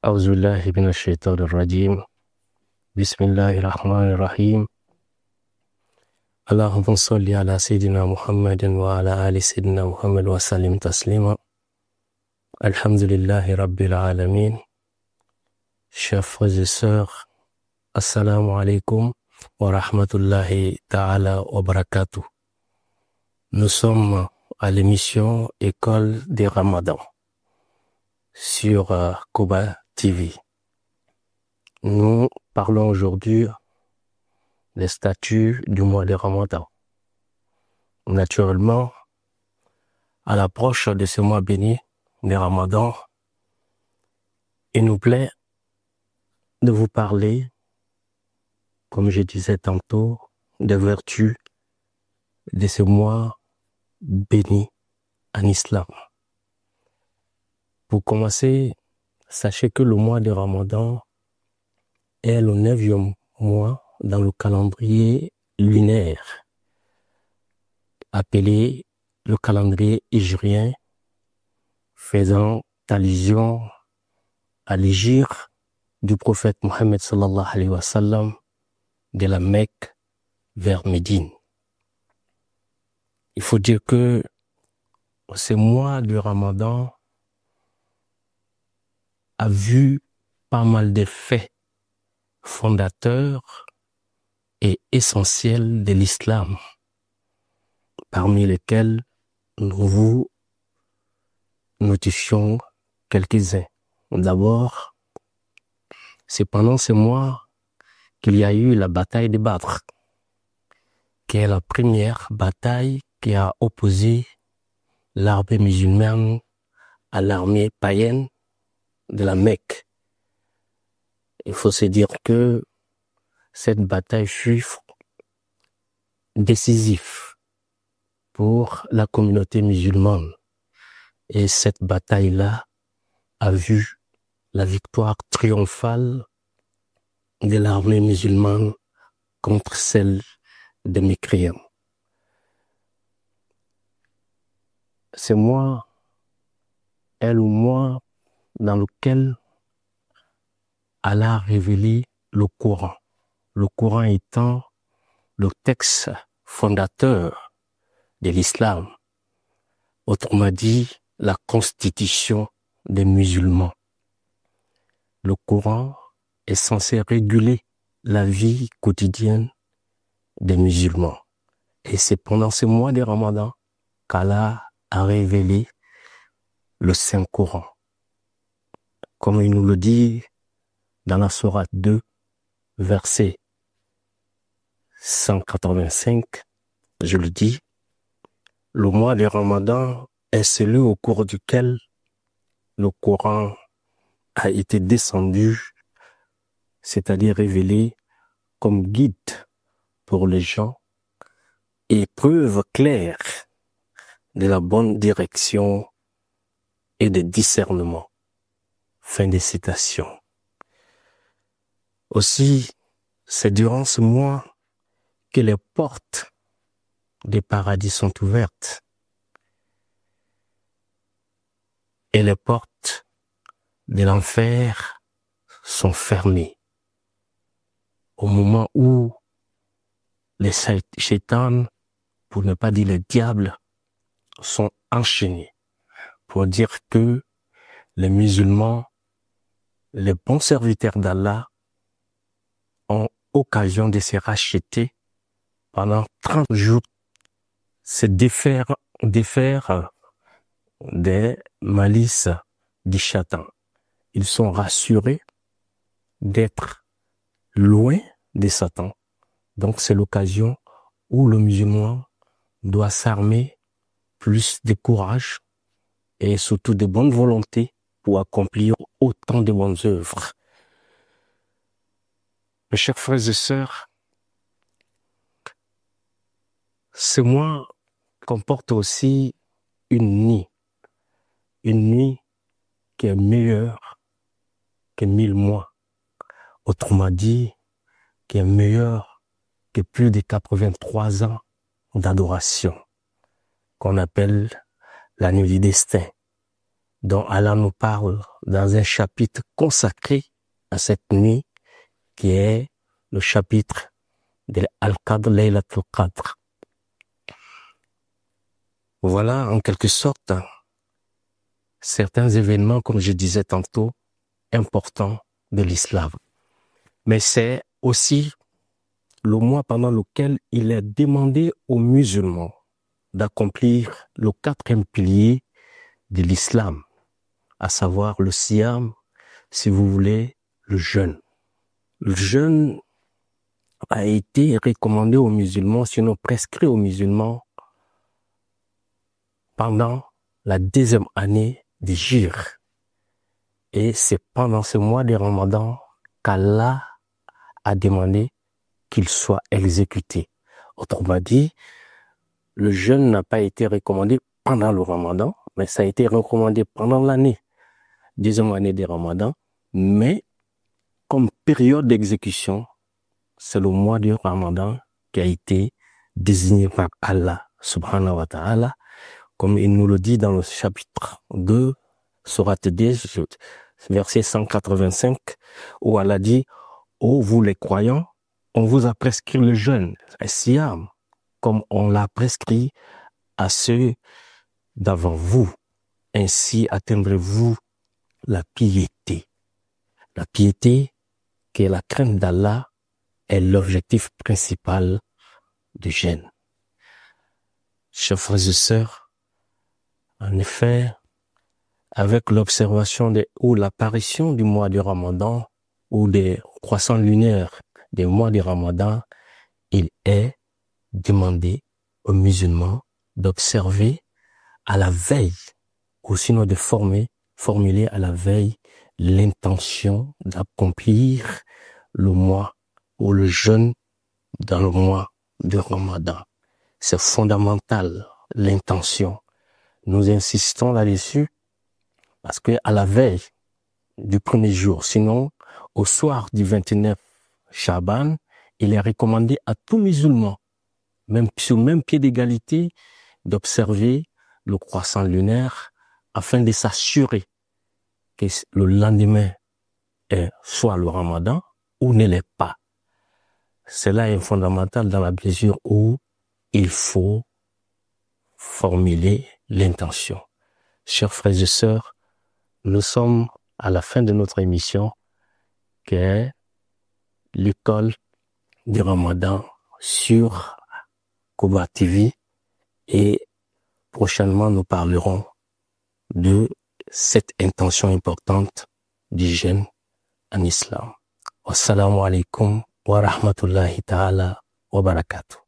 أعوذ بالله من الشيطان الرجيم بسم الله الرحمن الرحيم اللهم صل على سيدنا محمد وعلى آل سيدنا محمد وسلم تسليما الحمد لله رب العالمين. Chers frères et sœurs, assalamu alaikum wa rahmatullahi ta'ala wa barakatuh. Nous sommes à l'émission École des Ramadans sur Koba TV. Nous parlons aujourd'hui des statuts du mois de Ramadan. Naturellement, à l'approche de ce mois béni de Ramadan, il nous plaît de vous parler, comme je disais tantôt, des vertus de ce mois béni en islam. Pour commencer, sachez que le mois de Ramadan est le 9e mois dans le calendrier lunaire, appelé le calendrier hijrien, faisant allusion à l'hégire du prophète Mohammed sallallahu alayhi wa sallam de la Mecque vers Médine. Il faut dire que ce mois de Ramadan a vu pas mal de faits fondateurs et essentiels de l'islam, parmi lesquels nous vous notifions quelques-uns. D'abord, c'est pendant ce mois qu'il y a eu la bataille de Badr, qui est la première bataille qui a opposé l'armée musulmane à l'armée païenne de la Mecque. Il faut se dire que cette bataille fut décisive pour la communauté musulmane. Et cette bataille-là a vu la victoire triomphale de l'armée musulmane contre celle des mécréants. Ce mois est le mois dans lequel Allah a révélé le Coran. Le Coran étant le texte fondateur de l'islam, autrement dit, la constitution des musulmans. Le Coran est censé réguler la vie quotidienne des musulmans. Et c'est pendant ce mois de Ramadan qu'Allah a révélé le Saint-Coran. Comme il nous le dit dans la sourate 2, verset 185, je le dis, le mois de Ramadan est celui au cours duquel le Coran a été descendu, c'est-à-dire révélé comme guide pour les gens et preuve claire de la bonne direction et de discernement. Fin de citation. Aussi, c'est durant ce mois que les portes des paradis sont ouvertes et les portes de l'enfer sont fermées. Au moment où les chétans, pour ne pas dire les diables, sont enchaînés, pour dire que les musulmans, les bons serviteurs d'Allah, ont occasion de se racheter pendant 30 jours, se défaire des malices du Satan. Ils sont rassurés d'être loin de Satan. Donc c'est l'occasion où le musulman doit s'armer plus de courage et surtout de bonne volonté pour accomplir autant de bonnes œuvres. Mes chers frères et sœurs, ce mois comporte aussi une nuit qui est meilleure que 1000 mois. Autrement dit, qui est meilleure que plus de 83 ans d'adoration, qu'on appelle la nuit du destin. dont Allah nous parle dans un chapitre consacré à cette nuit, qui est le chapitre de Al-Qadr, Laylatul Qadr. Voilà, en quelque sorte, certains événements, comme je disais tantôt, importants de l'islam. Mais c'est aussi le mois pendant lequel il est demandé aux musulmans d'accomplir le 4e pilier de l'islam, à savoir le siyam, si vous voulez, le jeûne. Le jeûne a été recommandé aux musulmans, sinon prescrit aux musulmans, pendant la 2e année d'Hijr. Et c'est pendant ce mois de Ramadan qu'Allah a demandé qu'il soit exécuté. Autrement dit, le jeûne n'a pas été recommandé pendant le Ramadan, mais ça a été recommandé pendant l'année, 2e année de Ramadan, mais comme période d'exécution, c'est le mois du Ramadan qui a été désigné par Allah subhanahu wa ta'ala, comme il nous le dit dans le chapitre 2, sourate 10, verset 185, où Allah dit: ô vous les croyants, on vous a prescrit le jeûne, siyam, comme on l'a prescrit à ceux d'avant vous. Ainsi atteindrez-vous la piété. La piété, qui est la crainte d'Allah, est l'objectif principal du jeûne. Chers frères et sœurs, en effet, avec l'observation ou l'apparition du mois du Ramadan ou des croissants lunaires des mois du Ramadan, il est demandé aux musulmans d'observer à la veille, ou sinon de formuler à la veille l'intention d'accomplir le mois ou le jeûne dans le mois de Ramadan. C'est fondamental, l'intention. Nous insistons là-dessus parce que à la veille du premier jour, sinon au soir du 29 Chaban, il est recommandé à tout musulman, même sur le même pied d'égalité, d'observer le croissant lunaire afin de s'assurer que le lendemain est soit le Ramadan ou ne l'est pas. Cela est fondamental dans la mesure où il faut formuler l'intention. Chers frères et sœurs, nous sommes à la fin de notre émission qui est l'école du Ramadan sur Koba TV, et prochainement nous parlerons de cette intention importante du jeûne en islam. Wassalamu alaikum wa rahmatullahi ta'ala wa barakatuh.